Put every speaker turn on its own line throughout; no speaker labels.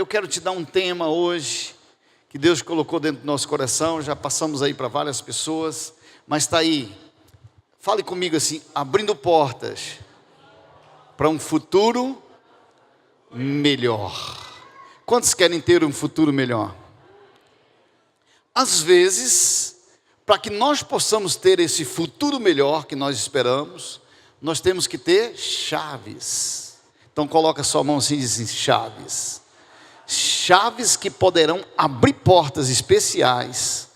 quero te dar um tema hoje, que Deus colocou dentro do nosso coração. Já passamos aí para várias pessoas, mas está aí. Fale comigo assim: abrindo portas para um futuro melhor. Quantos querem ter um futuro melhor? Às vezes, para que nós possamos ter esse futuro melhor que nós esperamos, nós temos que ter chaves. Então coloca sua mão assim e diz assim: chaves. Chaves que poderão abrir portas especiais,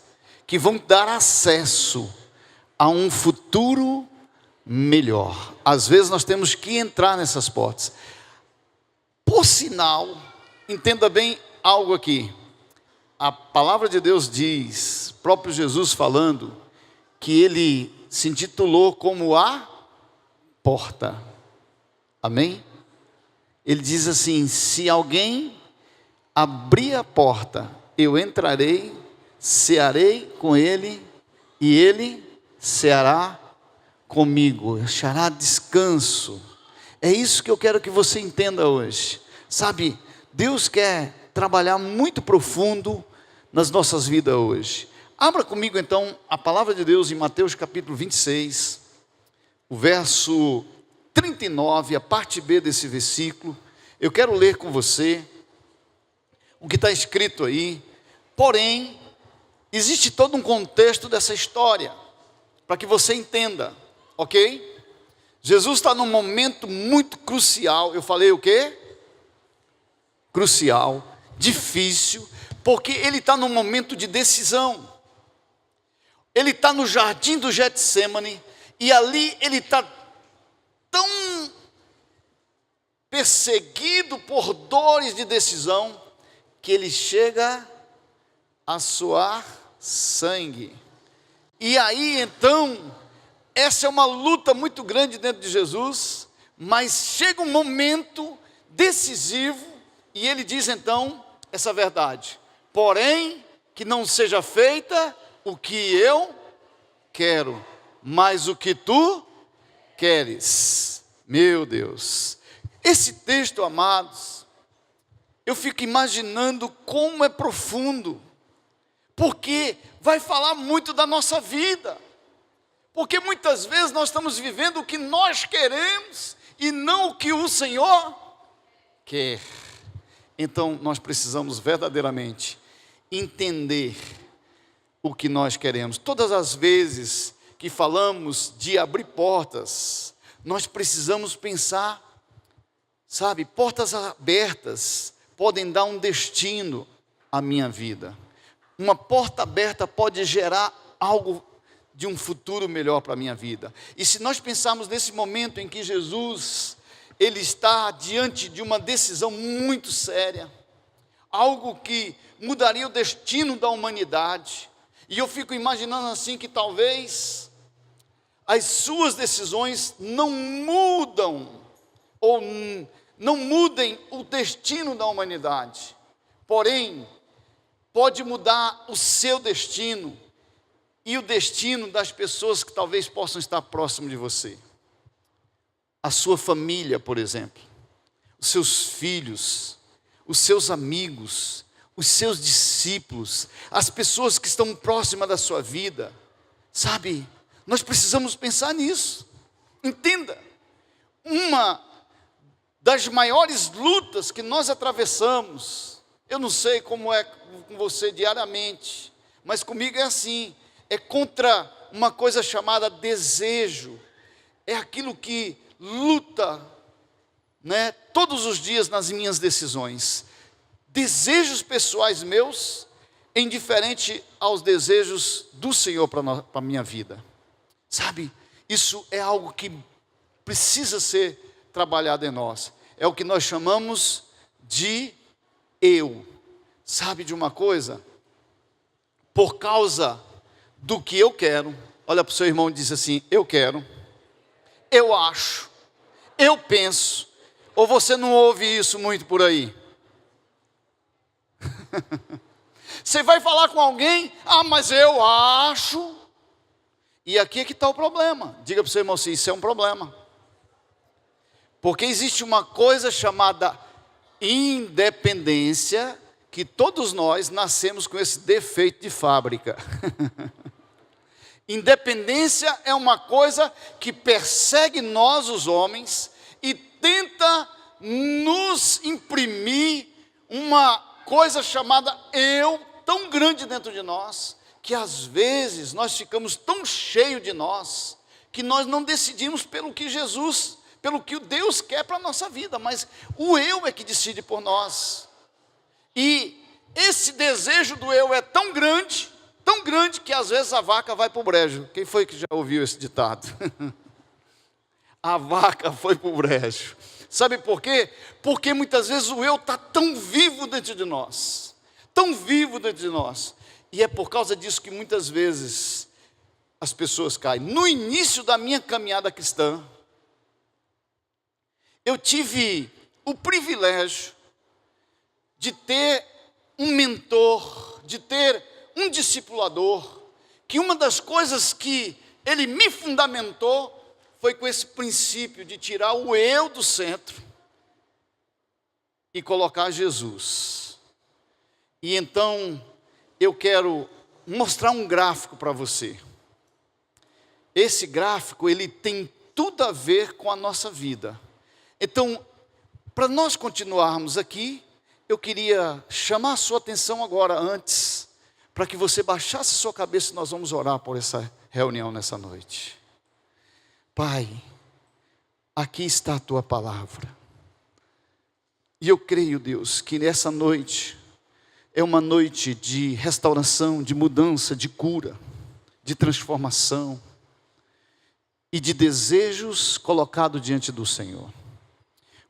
que vão dar acesso a um futuro melhor. Às vezes nós temos que entrar nessas portas. Por sinal, entenda bem algo aqui. A palavra de Deus diz, próprio Jesus falando, que ele se intitulou como a porta. Amém? Ele diz assim: se alguém abrir a porta, eu entrarei, cearei com ele, e ele ceará comigo, achará descanso. É isso que eu quero que você entenda hoje. Sabe, Deus quer trabalhar muito profundo nas nossas vidas hoje. Abra comigo então a palavra de Deus em Mateus capítulo 26, o verso 39, a parte B desse versículo. Eu quero ler com você o que está escrito aí. Porém, existe todo um contexto dessa história, para que você entenda, ok? Jesus está num momento muito crucial. Eu falei o quê? Crucial, difícil, porque ele está num momento de decisão. Ele está no jardim do Getsêmani, e ali ele está tão perseguido por dores de decisão, que ele chega a suar sangue. E aí então, essa é uma luta muito grande dentro de Jesus, mas chega um momento decisivo, e ele diz então essa verdade: porém, que não seja feita o que eu quero, mas o que tu queres. Meu Deus, esse texto, amados, eu fico imaginando como é profundo, porque vai falar muito da nossa vida, porque muitas vezes nós estamos vivendo o que nós queremos e não o que o Senhor quer. Então nós precisamos verdadeiramente entender o que nós queremos. Todas as vezes que falamos de abrir portas, nós precisamos pensar, sabe, portas abertas podem dar um destino à minha vida. Uma porta aberta pode gerar algo de um futuro melhor para a minha vida. E se nós pensarmos nesse momento em que Jesus, ele está diante de uma decisão muito séria, algo que mudaria o destino da humanidade, e eu fico imaginando assim que talvez as suas decisões não mudam, ou não mudem o destino da humanidade, porém, pode mudar o seu destino e o destino das pessoas que talvez possam estar próximo de você. A sua família, por exemplo, os seus filhos, os seus amigos, os seus discípulos, as pessoas que estão próximas da sua vida. Sabe, nós precisamos pensar nisso. Entenda, uma das maiores lutas que nós atravessamos, eu não sei como é com você diariamente, mas comigo é assim, é contra uma coisa chamada desejo. É aquilo que luta, né, todos os dias nas minhas decisões. Desejos pessoais meus, indiferente aos desejos do Senhor para a minha vida. Sabe, isso é algo que precisa ser trabalhado em nós. É o que nós chamamos de eu. Sabe de uma coisa? Por causa do que eu quero, olha para o seu irmão e diz assim: eu quero, eu acho, eu penso. Ou você não ouve isso muito por aí? Você vai falar com alguém: ah, mas eu acho. E aqui é que está o problema. Diga para o seu irmão assim: isso é um problema. Porque existe uma coisa chamada Independência, que todos nós nascemos com esse defeito de fábrica. Independência é uma coisa que persegue nós, os homens, e tenta nos imprimir uma coisa chamada eu, tão grande dentro de nós, que às vezes nós ficamos tão cheios de nós, que nós não decidimos pelo que Jesus, pelo que o Deus quer para a nossa vida, mas o eu é que decide por nós. E esse desejo do eu é tão grande que às vezes a vaca vai para o brejo. Quem foi que já ouviu esse ditado? A vaca foi para o brejo. Sabe por quê? Porque muitas vezes o eu está tão vivo dentro de nós. Tão vivo dentro de nós. E é por causa disso que muitas vezes as pessoas caem. No início da minha caminhada cristã, eu tive o privilégio de ter um mentor, de ter um discipulador, que uma das coisas que ele me fundamentou foi com esse princípio de tirar o eu do centro e colocar Jesus. E então eu quero mostrar um gráfico para você. Esse gráfico, ele tem tudo a ver com a nossa vida. Então, para nós continuarmos aqui, eu queria chamar a sua atenção agora, antes, para que você baixasse a sua cabeça e nós vamos orar por essa reunião nessa noite. Pai, aqui está a tua palavra. E eu creio, Deus, que nessa noite é uma noite de restauração, de mudança, de cura, de transformação e de desejos colocados diante do Senhor.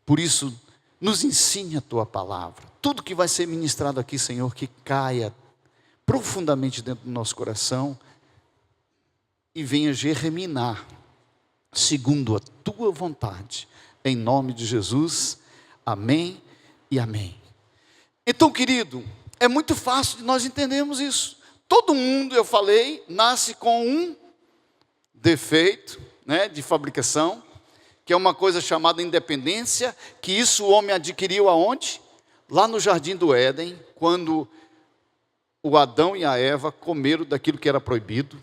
Por isso, nos ensine a tua palavra. Tudo que vai ser ministrado aqui, Senhor, que caia profundamente dentro do nosso coração e venha germinar segundo a tua vontade. Em nome de Jesus, amém e amém. Então, querido, é muito fácil de nós entendermos isso. Todo mundo, eu falei, nasce com um defeito, né, de fabricação, que é uma coisa chamada independência, que isso o homem adquiriu aonde? Lá no Jardim do Éden, quando o Adão e a Eva comeram daquilo que era proibido.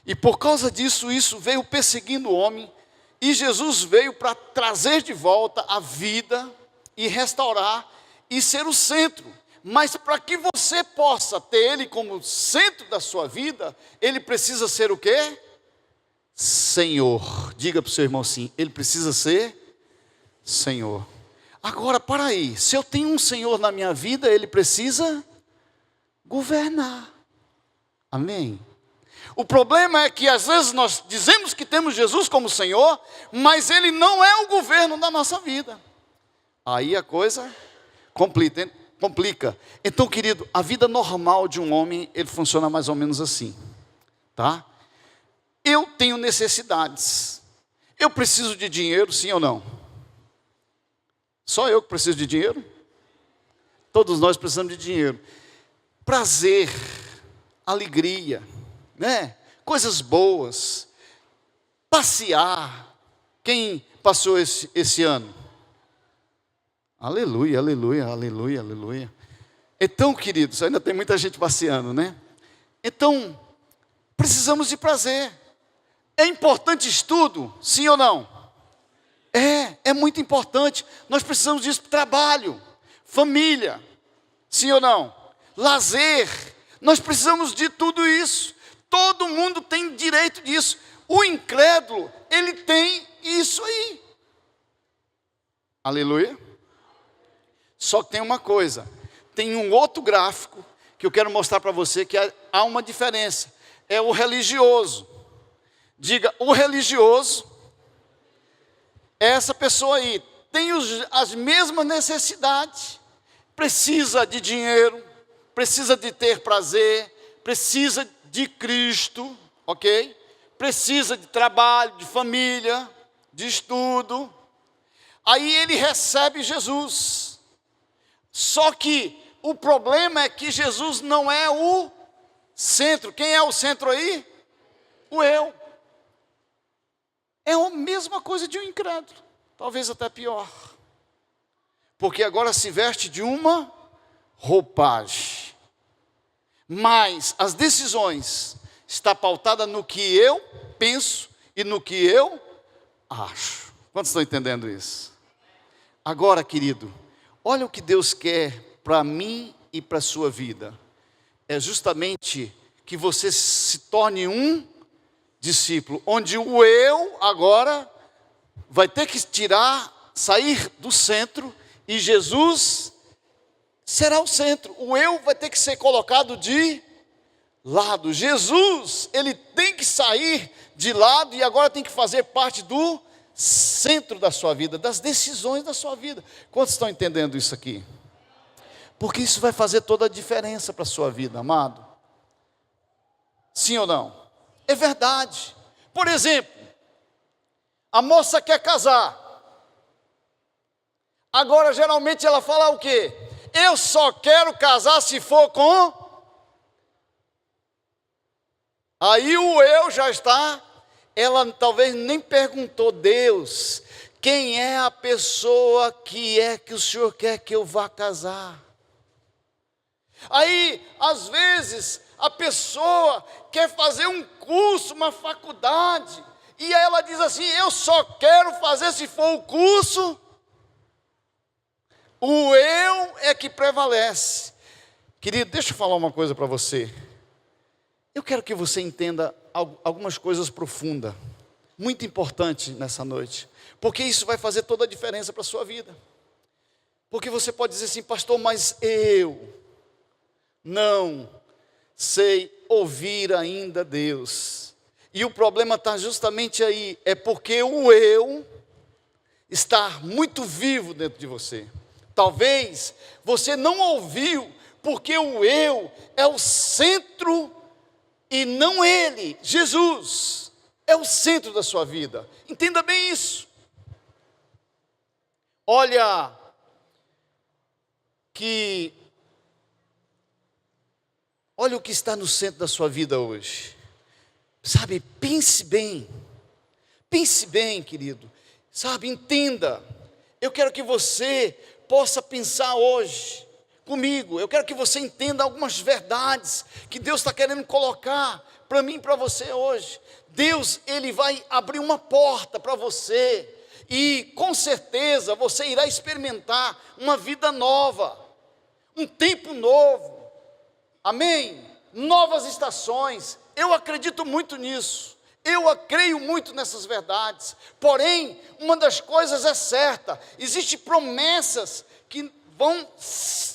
E por causa disso, isso veio perseguindo o homem, e Jesus veio para trazer de volta a vida e restaurar e ser o centro. Mas para que você possa ter ele como centro da sua vida, ele precisa ser o quê? Senhor. Diga para o seu irmão assim, ele precisa ser Senhor. Agora, para aí, se eu tenho um Senhor na minha vida, ele precisa governar. Amém? O problema é que às vezes nós dizemos que temos Jesus como Senhor, mas ele não é o governo da nossa vida. Aí a coisa complica. Então, querido, a vida normal de um homem, ele funciona mais ou menos assim, tá? Eu tenho necessidades. Eu preciso de dinheiro, sim ou não? Só eu que preciso de dinheiro? Todos nós precisamos de dinheiro. Prazer, alegria, né? Coisas boas, passear. Quem passou esse ano? Aleluia, aleluia, aleluia, aleluia. Então, queridos, ainda tem muita gente passeando, né? Então, precisamos de prazer. É importante estudo, sim ou não? É muito importante. Nós precisamos disso para o trabalho, família, sim ou não? Lazer, nós precisamos de tudo isso. Todo mundo tem direito disso. O incrédulo, ele tem isso aí. Aleluia. Só que tem uma coisa, tem um outro gráfico que eu quero mostrar para você, que há uma diferença. É o religioso. Diga, o religioso é essa pessoa aí, tem as mesmas necessidades, precisa de dinheiro, precisa de ter prazer, precisa de Cristo, ok? Precisa de trabalho, de família, de estudo. Aí ele recebe Jesus. Só que o problema é que Jesus não é o centro. Quem é o centro aí? O eu. É a mesma coisa de um incrédulo, talvez até pior. porque agora se veste de uma roupagem. Mas as decisões estão pautadas no que eu penso e no que eu acho. Quantos estão entendendo isso? Agora, querido, olha o que Deus quer para mim e para a sua vida. É justamente que você se torne um discípulo, onde o eu agora vai ter que sair do centro, e Jesus será o centro. O eu vai ter que ser colocado de lado. Jesus, ele tem que sair de lado e agora tem que fazer parte do centro da sua vida, das decisões da sua vida. Quantos estão entendendo isso aqui? Porque isso vai fazer toda a diferença para a sua vida, amado. Sim ou não? É verdade. Por exemplo, a moça quer casar. Agora, geralmente, ela fala o quê? Eu só quero casar se for com... Aí o eu já está... Ela talvez nem perguntou, Deus, quem é a pessoa que o Senhor quer que eu vá casar? Aí, às vezes, a pessoa quer fazer um curso, uma faculdade, e ela diz assim, eu só quero fazer se for o curso. O eu é que prevalece. Querido, deixa eu falar uma coisa para você. Eu quero que você entenda algumas coisas profundas, muito importantes nessa noite, porque isso vai fazer toda a diferença para a sua vida. Porque você pode dizer assim, pastor, mas eu não sei ouvir ainda Deus. E o problema está justamente aí, é porque o eu está muito vivo dentro de você. Talvez você não ouviu, porque o eu é o centro e não ele, Jesus, é o centro da sua vida. Entenda bem isso. Olha, olha o que está no centro da sua vida hoje. Sabe, pense bem, querido. Sabe, entenda. Eu quero que você possa pensar hoje comigo. Eu quero que você entenda algumas verdades que Deus está querendo colocar para mim e para você hoje. Deus, ele vai abrir uma porta para você e com certeza você irá experimentar uma vida nova, um tempo novo, amém? Novas estações. Eu acredito muito nisso, eu creio muito nessas verdades. Porém, uma das coisas é certa, existem promessas que vão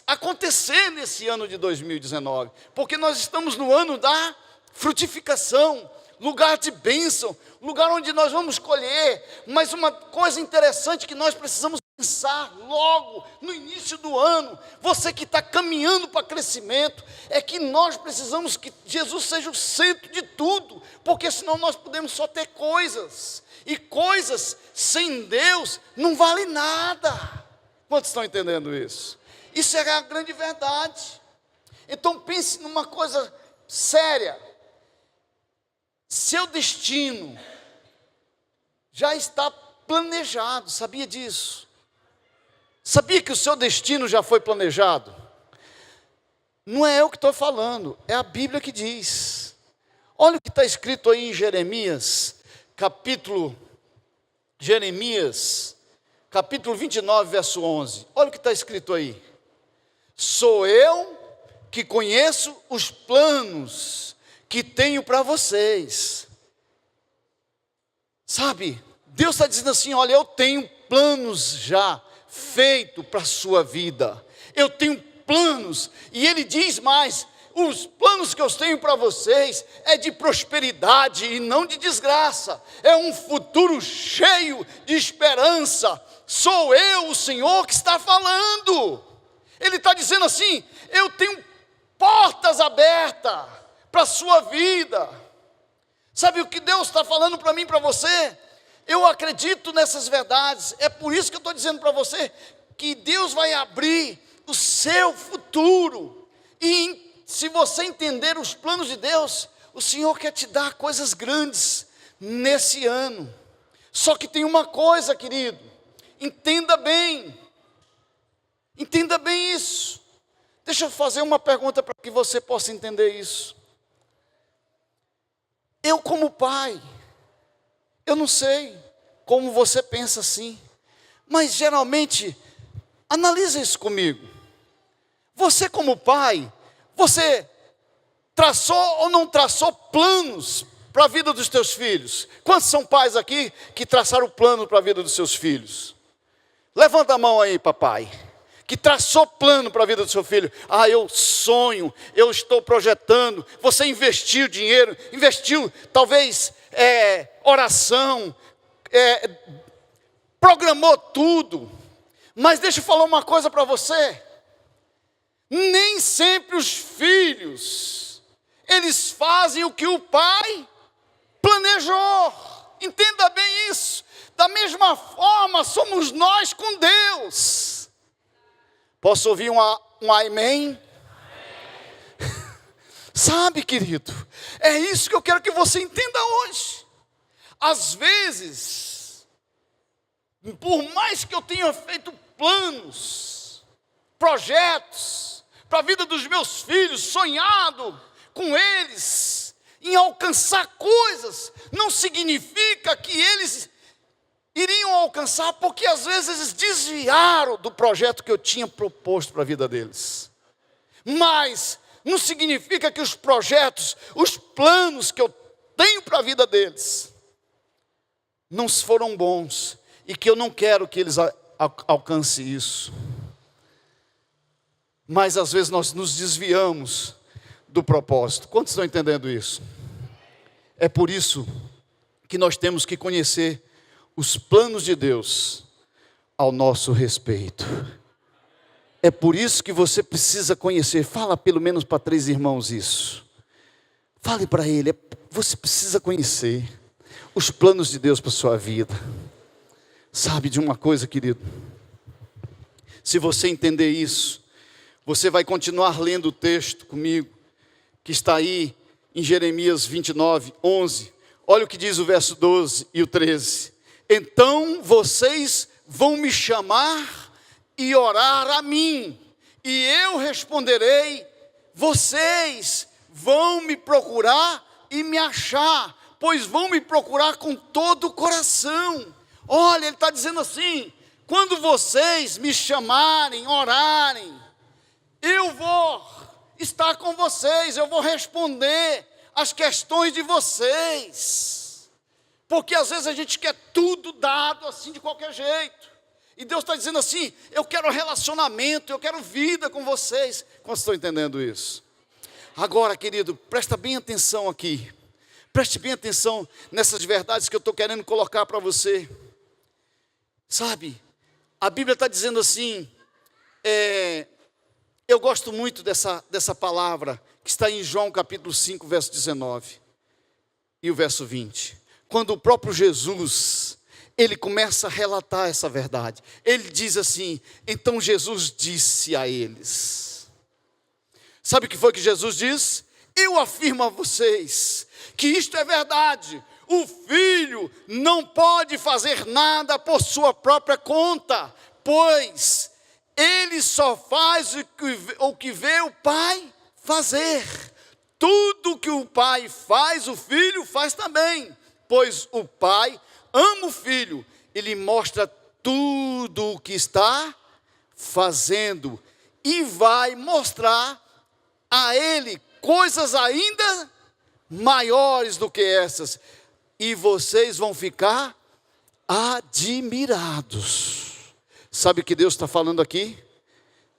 acontecer nesse ano de 2019, porque nós estamos no ano da frutificação, lugar de bênção, lugar onde nós vamos colher. Mas uma coisa interessante que nós precisamos pensar logo no início do ano, você que está caminhando para crescimento, é que nós precisamos que Jesus seja o centro de tudo, porque senão nós podemos só ter coisas, e coisas sem Deus não vale nada. Quantos estão entendendo isso? Isso é a grande verdade. Então pense numa coisa séria. Seu destino já está planejado, sabia disso? Sabia que o seu destino já foi planejado? Não é eu que estou falando, é a Bíblia que diz. Olha o que está escrito aí em Jeremias, capítulo 29, verso 11. Olha o que está escrito aí. Sou eu que conheço os planos que tenho para vocês. Sabe, Deus está dizendo assim, olha, eu tenho planos já feitos para a sua vida. Eu tenho planos, e Ele diz mais, os planos que eu tenho para vocês é de prosperidade e não de desgraça. É um futuro cheio de esperança. Sou eu, o Senhor, que está falando. Ele está dizendo assim, eu tenho portas abertas para a sua vida. Sabe o que Deus está falando para mim e para você? Eu acredito nessas verdades. É por isso que eu estou dizendo para você que Deus vai abrir o seu futuro. E se você entender os planos de Deus, o Senhor quer te dar coisas grandes nesse ano. Só que tem uma coisa, querido, entenda bem. Entenda bem isso. Deixa eu fazer uma pergunta para que você possa entender isso. Eu como pai, eu não sei como você pensa assim, mas geralmente, analisa isso comigo. Você como pai, você traçou ou não traçou planos para a vida dos teus filhos? Quantos são pais aqui que traçaram plano para a vida dos seus filhos? Levanta a mão aí, papai, que traçou plano para a vida do seu filho. Ah, eu sonho, eu estou projetando. Você investiu dinheiro, investiu talvez oração, programou tudo. Mas deixa eu falar uma coisa para você. Nem sempre os filhos, eles fazem o que o pai planejou. Entenda bem isso. Da mesma forma somos nós com Deus. Posso ouvir um amém? Sabe, querido, é isso que eu quero que você entenda hoje. Às vezes, por mais que eu tenha feito planos, projetos para a vida dos meus filhos, sonhado com eles, em alcançar coisas, não significa que eles iriam alcançar, porque às vezes eles desviaram do projeto que eu tinha proposto para a vida deles. Mas não significa que os projetos, os planos que eu tenho para a vida deles, não foram bons, e que eu não quero que eles alcancem isso. Mas às vezes nós nos desviamos do propósito. Quantos estão entendendo isso? É por isso que nós temos que conhecer os planos de Deus ao nosso respeito. É por isso que você precisa conhecer. Fala pelo menos para 3 irmãos isso. Fale para ele. Você precisa conhecer os planos de Deus para a sua vida. Sabe de uma coisa, querido? Se você entender isso, você vai continuar lendo o texto comigo, que está aí em Jeremias 29, 11. Olha o que diz o verso 12 e o 13. Então vocês vão me chamar e orar a mim, e eu responderei. Vocês vão me procurar e me achar, pois vão me procurar com todo o coração. Olha, ele está dizendo assim: quando vocês me chamarem, orarem, eu vou estar com vocês, eu vou responder as questões de vocês. Porque às vezes a gente quer tudo dado assim de qualquer jeito. E Deus está dizendo assim: eu quero relacionamento, eu quero vida com vocês. Quantos estão entendendo isso? Agora, querido, presta bem atenção aqui. Preste bem atenção nessas verdades que eu estou querendo colocar para você. Sabe, a Bíblia está dizendo assim, eu gosto muito dessa palavra, que está em João capítulo 5, verso 19 e o verso 20. Quando o próprio Jesus, ele começa a relatar essa verdade. Ele diz assim: então Jesus disse a eles. Sabe o que foi que Jesus disse? Eu afirmo a vocês que isto é verdade. O filho não pode fazer nada por sua própria conta, pois ele só faz o que vê o pai fazer. Tudo que o pai faz, o filho faz também. Pois o pai ama o filho, ele mostra tudo o que está fazendo e vai mostrar a ele coisas ainda maiores do que essas, e vocês vão ficar admirados. Sabe o que Deus está falando aqui?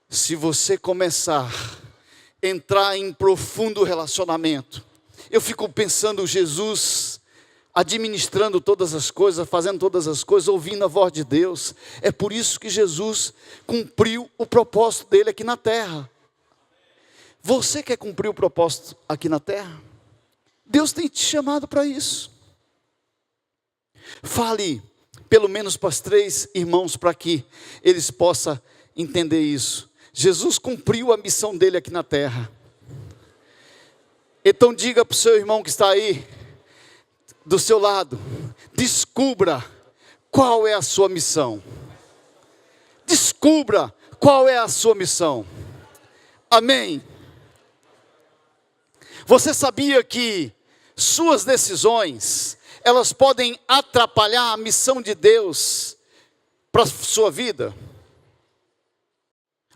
Se você começar a entrar em profundo relacionamento, eu fico pensando Jesus administrando todas as coisas, fazendo todas as coisas, ouvindo a voz de Deus. É por isso que Jesus cumpriu o propósito dele aqui na terra. Você quer cumprir o propósito aqui na terra? Deus tem te chamado para isso. Fale pelo menos para os 3 irmãos, para que eles possam entender isso. Jesus cumpriu a missão dele aqui na terra. Então diga para o seu irmão que está aí do seu lado: descubra qual é a sua missão. Descubra Qual é a sua missão? Amém. Você sabia que suas decisões, elas podem atrapalhar a missão de Deus para a sua vida?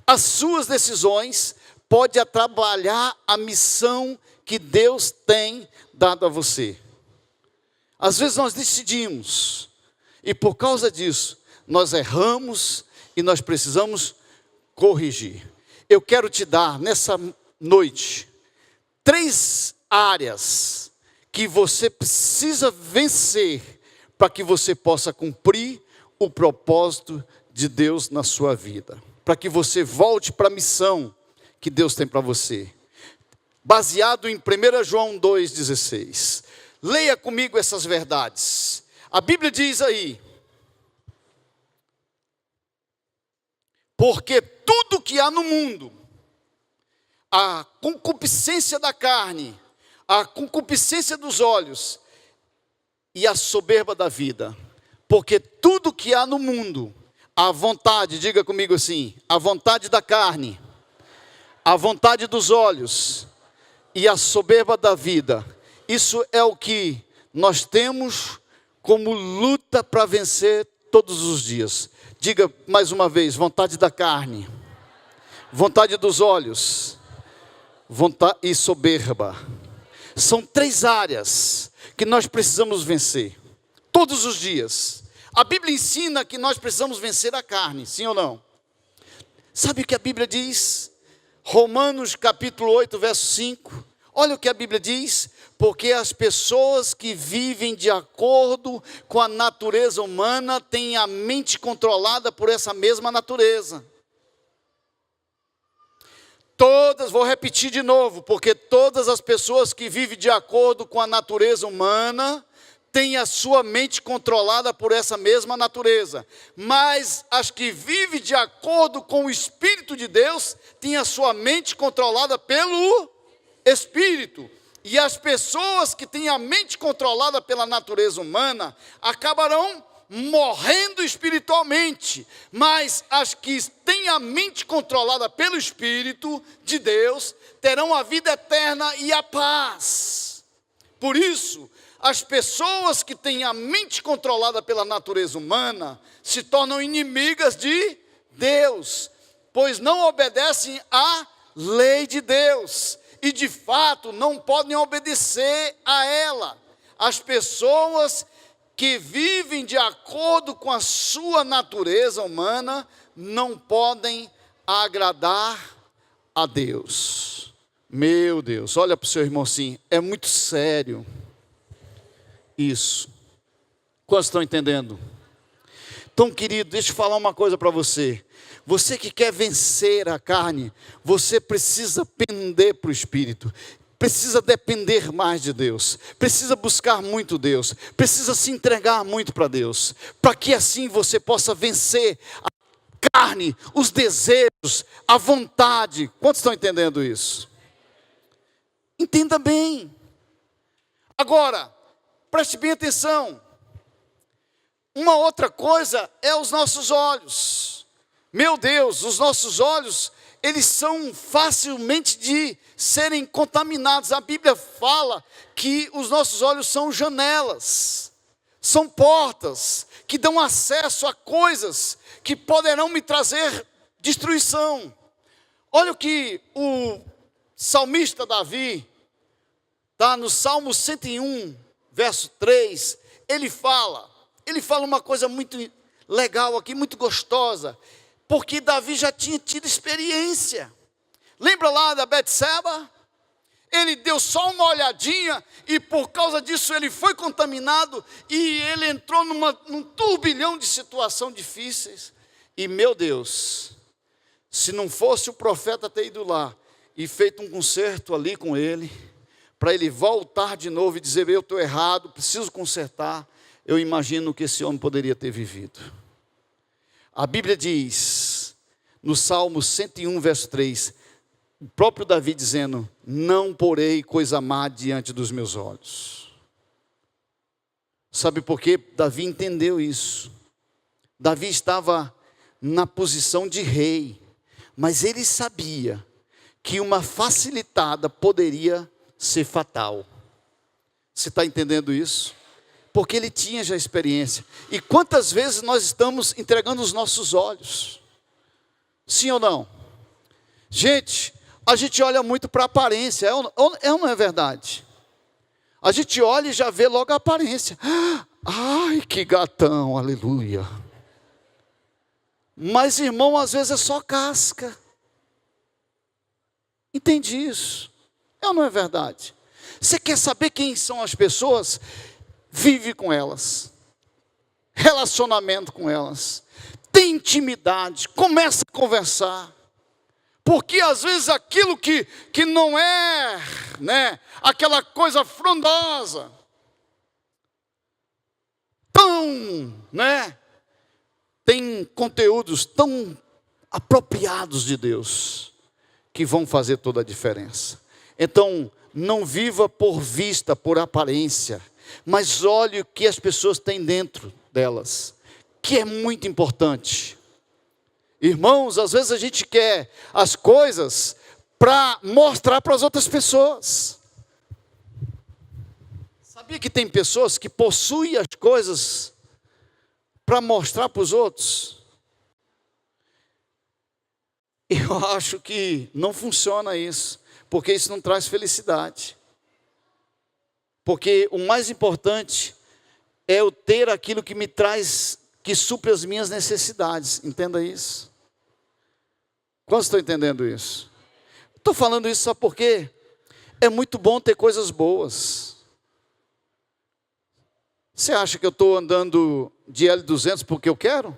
As suas decisões podem atrapalhar a missão que Deus tem dado a você. Às vezes nós decidimos, e por causa disso, nós erramos e nós precisamos corrigir. Eu quero te dar nessa noite 3 áreas que você precisa vencer para que você possa cumprir o propósito de Deus na sua vida. Para que você volte para a missão que Deus tem para você. Baseado em 1 João 2,16. Leia comigo essas verdades. A Bíblia diz aí: porque tudo que há no mundo, a concupiscência da carne, a concupiscência dos olhos e a soberba da vida, porque tudo que há no mundo, a vontade, diga comigo assim, a vontade da carne, a vontade dos olhos e a soberba da vida, isso é o que nós temos como luta para vencer todos os dias. Diga mais uma vez: vontade da carne, vontade dos olhos, vontade e soberba. São 3 áreas que nós precisamos vencer todos os dias. A Bíblia ensina que nós precisamos vencer a carne, sim ou não? Sabe o que a Bíblia diz? Romanos capítulo 8, verso 5. Olha o que a Bíblia diz: porque as pessoas que vivem de acordo com a natureza humana têm a mente controlada por essa mesma natureza. Vou repetir de novo, porque todas as pessoas que vivem de acordo com a natureza humana têm a sua mente controlada por essa mesma natureza. Mas as que vivem de acordo com o Espírito de Deus têm a sua mente controlada pelo Espírito. E as pessoas que têm a mente controlada pela natureza humana acabarão morrendo espiritualmente, mas as que têm a mente controlada pelo Espírito de Deus terão a vida eterna e a paz. Por isso, as pessoas que têm a mente controlada pela natureza humana se tornam inimigas de Deus, pois não obedecem à lei de Deus e de fato não podem obedecer a ela. As pessoas que vivem de acordo com a sua natureza humana não podem agradar a Deus. Meu Deus, olha para o seu irmão assim, é muito sério isso. Quantos estão entendendo? Então, querido, deixa eu falar uma coisa para você. Você que quer vencer a carne, você precisa pender para o Espírito. Precisa depender mais de Deus, precisa buscar muito Deus, precisa se entregar muito para Deus, para que assim você possa vencer a carne, os desejos, a vontade. Quantos estão entendendo isso? Entenda bem. Agora, preste bem atenção. Uma outra coisa é os nossos olhos. Meu Deus, os nossos olhos, eles são facilmente de serem contaminados. A Bíblia fala que os nossos olhos são janelas, são portas que dão acesso a coisas que poderão me trazer destruição. Olha o que o salmista Davi, está no Salmo 101, verso 3, ele fala uma coisa muito legal aqui, muito gostosa, porque Davi já tinha tido experiência. Lembra lá da Betseba? Ele deu só uma olhadinha e por causa disso ele foi contaminado e ele entrou num turbilhão de situações difíceis. E meu Deus, se não fosse o profeta ter ido lá e feito um conserto ali com ele, para ele voltar de novo e dizer: eu estou errado, preciso consertar, eu imagino que esse homem poderia ter vivido. A Bíblia diz, no Salmo 101, verso 3, o próprio Davi dizendo: não porei coisa má diante dos meus olhos. Sabe por quê? Davi entendeu isso. Davi estava na posição de rei. Mas ele sabia que uma facilitada poderia ser fatal. Você está entendendo isso? Porque ele tinha já experiência. E quantas vezes nós estamos entregando os nossos olhos? Sim ou não? Gente, a gente olha muito para a aparência, é ou não é verdade? A gente olha e já vê logo a aparência. Ai, que gatão, aleluia. Mas, irmão, às vezes é só casca. Entende isso? É ou não é verdade? Você quer saber quem são as pessoas? Vive com elas. Relacionamento com elas. Tem intimidade. Começa a conversar. Porque às vezes aquilo que não é, né, aquela coisa frondosa, tão, né, tem conteúdos tão apropriados de Deus, que vão fazer toda a diferença. Então, não viva por vista, por aparência, mas olhe o que as pessoas têm dentro delas, que é muito importante. Irmãos, às vezes a gente quer as coisas para mostrar para as outras pessoas. Sabia que tem pessoas que possuem as coisas para mostrar para os outros? Eu acho que não funciona isso, porque isso não traz felicidade. Porque o mais importante é eu ter aquilo que me traz, que supre as minhas necessidades. Entenda isso. Quantos estão entendendo isso? Estou falando isso só porque é muito bom ter coisas boas. Você acha que eu estou andando de L200 porque eu quero?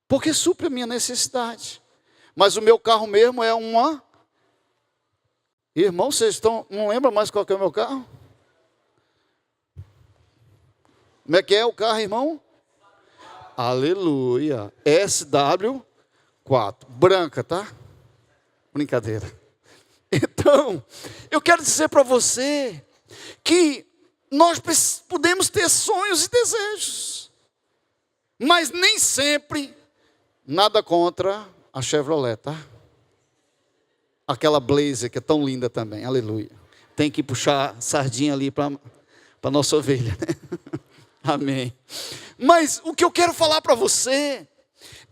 Porque supre a minha necessidade. Mas o meu carro mesmo é uma... Irmão, vocês não lembram mais qual que é o meu carro? Como é que é o carro, irmão? Aleluia. SW4. Branca, tá? Brincadeira. Então, eu quero dizer para você que nós podemos ter sonhos e desejos. Mas nem sempre, nada contra a Chevrolet, tá? Aquela Blazer que é tão linda também, aleluia. Tem que puxar sardinha ali para a nossa ovelha, né? Amém. Mas o que eu quero falar para você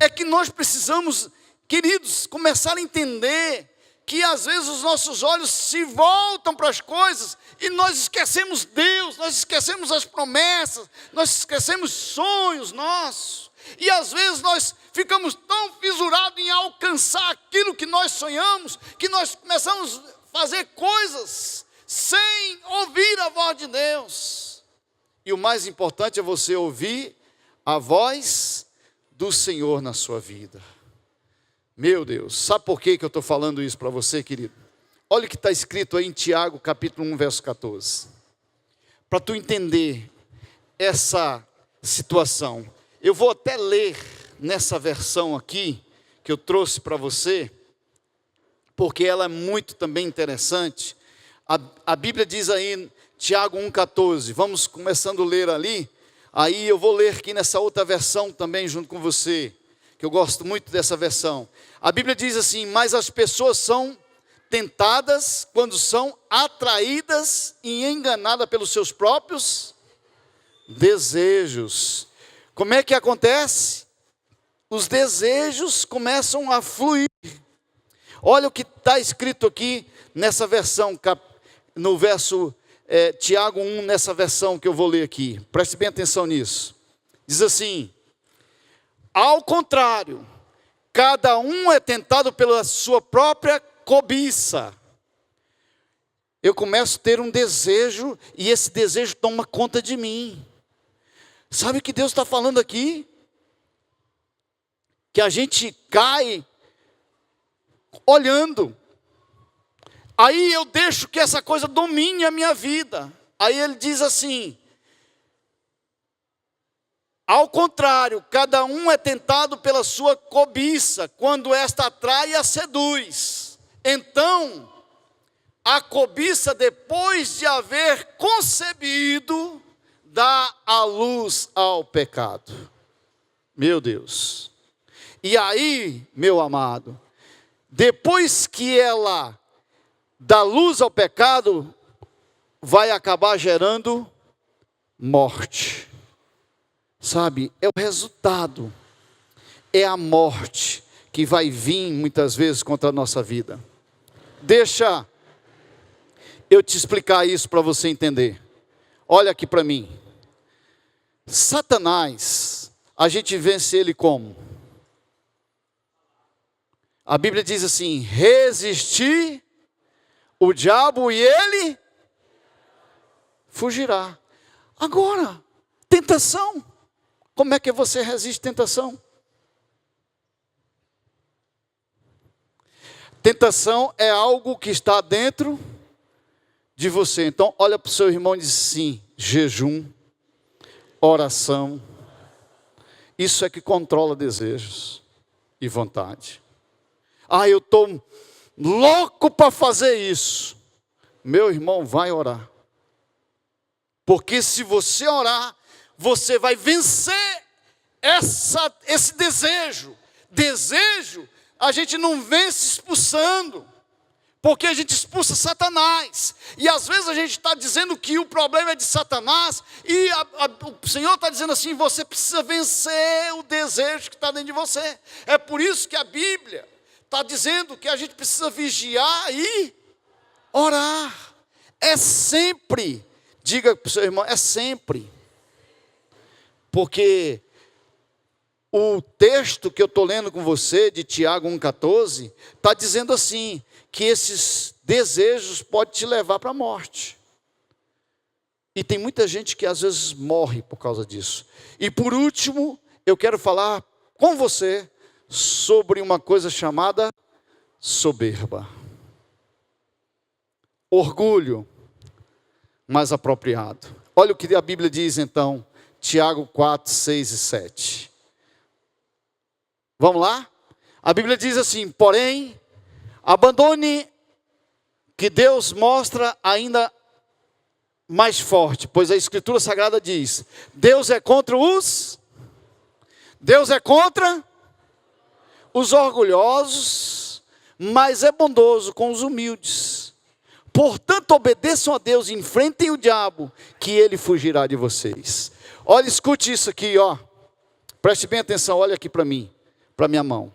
é que nós precisamos, queridos, começar a entender que às vezes os nossos olhos se voltam para as coisas e nós esquecemos Deus, nós esquecemos as promessas, nós esquecemos sonhos nossos. E às vezes nós ficamos tão fisurados em alcançar aquilo que nós sonhamos, que nós começamos a fazer coisas sem ouvir a voz de Deus. E o mais importante é você ouvir a voz do Senhor na sua vida. Meu Deus, sabe por que eu estou falando isso para você, querido? Olha o que está escrito aí em Tiago, capítulo 1, verso 14. Para tu entender essa situação. Eu vou até ler nessa versão aqui, que eu trouxe para você, porque ela é muito também interessante. A Bíblia diz aí, Tiago 1,14, vamos começando a ler ali, aí eu vou ler aqui nessa outra versão também junto com você, que eu gosto muito dessa versão. A Bíblia diz assim, mas as pessoas são tentadas quando são atraídas e enganadas pelos seus próprios desejos. Como é que acontece? Os desejos começam a fluir. Olha o que está escrito aqui nessa versão, no verso Tiago 1, nessa versão que eu vou ler aqui. Preste bem atenção nisso. Diz assim, ao contrário, cada um é tentado pela sua própria cobiça. Eu começo a ter um desejo e esse desejo toma conta de mim. Sabe o que Deus está falando aqui? Que a gente cai olhando. Aí eu deixo que essa coisa domine a minha vida. Aí ele diz assim, ao contrário, cada um é tentado pela sua cobiça, quando esta atrai e a seduz. Então, a cobiça, depois de haver concebido, dá a luz ao pecado. Meu Deus. E aí, meu amado, depois que ela dá luz ao pecado, vai acabar gerando morte. Sabe, é o resultado, é a morte que vai vir muitas vezes contra a nossa vida. Deixa eu te explicar isso para você entender. Olha aqui para mim. Satanás, a gente vence ele como? A Bíblia diz assim: resistir o diabo e ele fugirá. Agora, tentação. Como é que você resiste tentação? Tentação é algo que está dentro de você. Então, olha para o seu irmão e diz assim: jejum, oração. Isso é que controla desejos e vontade. Ah, eu estou louco para fazer isso. Meu irmão, vai orar. Porque se você orar, você vai vencer esse desejo. Desejo, a gente não vence expulsando. Porque a gente expulsa Satanás. E às vezes a gente está dizendo que o problema é de Satanás. E o Senhor está dizendo assim: você precisa vencer o desejo que está dentro de você. É por isso que a Bíblia está dizendo que a gente precisa vigiar e orar. É sempre. Diga para o seu irmão, é sempre. Porque o texto que eu estou lendo com você, de Tiago 1,14, está dizendo assim, que esses desejos podem te levar para a morte. E tem muita gente que às vezes morre por causa disso. E por último, eu quero falar com você sobre uma coisa chamada soberba. Orgulho mais apropriado. Olha o que a Bíblia diz então, Tiago 4, 6 e 7. Vamos lá? A Bíblia diz assim: porém, abandone que Deus mostra ainda mais forte, pois a Escritura Sagrada diz: Deus é contra os orgulhosos, mas é bondoso com os humildes. Portanto, obedeçam a Deus, enfrentem o diabo, que ele fugirá de vocês. Olha, escute isso aqui, ó. Preste bem atenção, olha aqui para mim, para minha mão.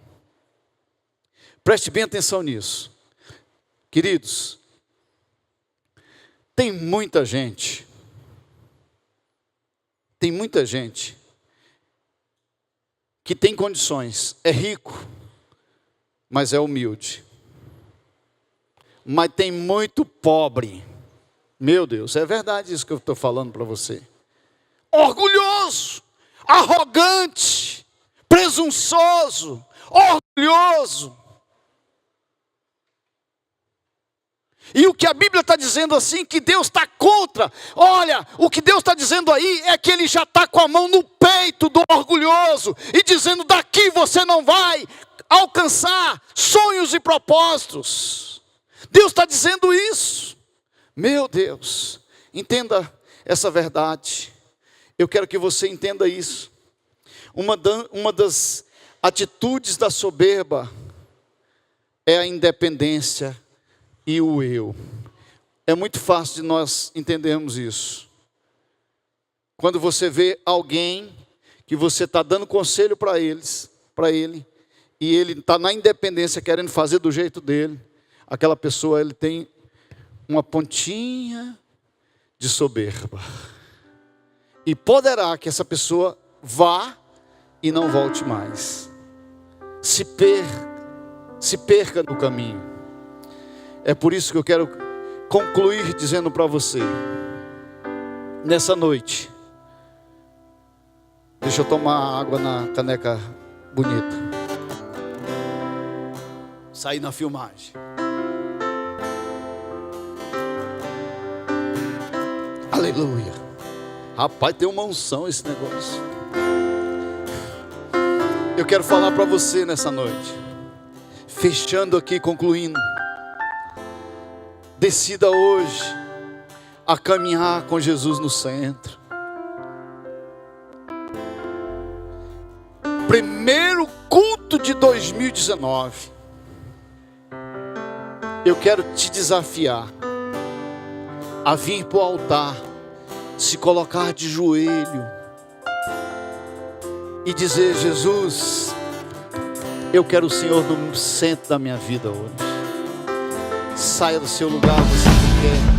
Preste bem atenção nisso. Queridos, tem muita gente que tem condições, é rico, mas é humilde. Mas tem muito pobre. Meu Deus, é verdade isso que eu estou falando para você. Orgulhoso, arrogante, presunçoso, orgulhoso. E o que a Bíblia está dizendo assim, que Deus está contra. Olha, o que Deus está dizendo aí é que Ele já está com a mão no peito do orgulhoso e dizendo: daqui você não vai alcançar sonhos e propósitos. Deus está dizendo isso. Meu Deus, entenda essa verdade. Eu quero que você entenda isso. Uma das atitudes da soberba é a independência e o eu. É muito fácil de nós entendermos isso. Quando você vê alguém que você está dando conselho para ele, e ele está na independência querendo fazer do jeito dele, aquela pessoa, ele tem uma pontinha de soberba. E poderá que essa pessoa vá e não volte mais. Se perca no caminho. É por isso que eu quero concluir dizendo para você, nessa noite, deixa eu tomar água na caneca bonita. Sair na filmagem. Aleluia. Rapaz, tem uma unção esse negócio. Eu quero falar para você nessa noite, fechando aqui, concluindo. Decida hoje a caminhar com Jesus no centro. Primeiro culto de 2019, eu quero te desafiar a vir para o altar, se colocar de joelho e dizer: Jesus, eu quero o Senhor no centro da minha vida hoje. Saia do seu lugar, você que quer.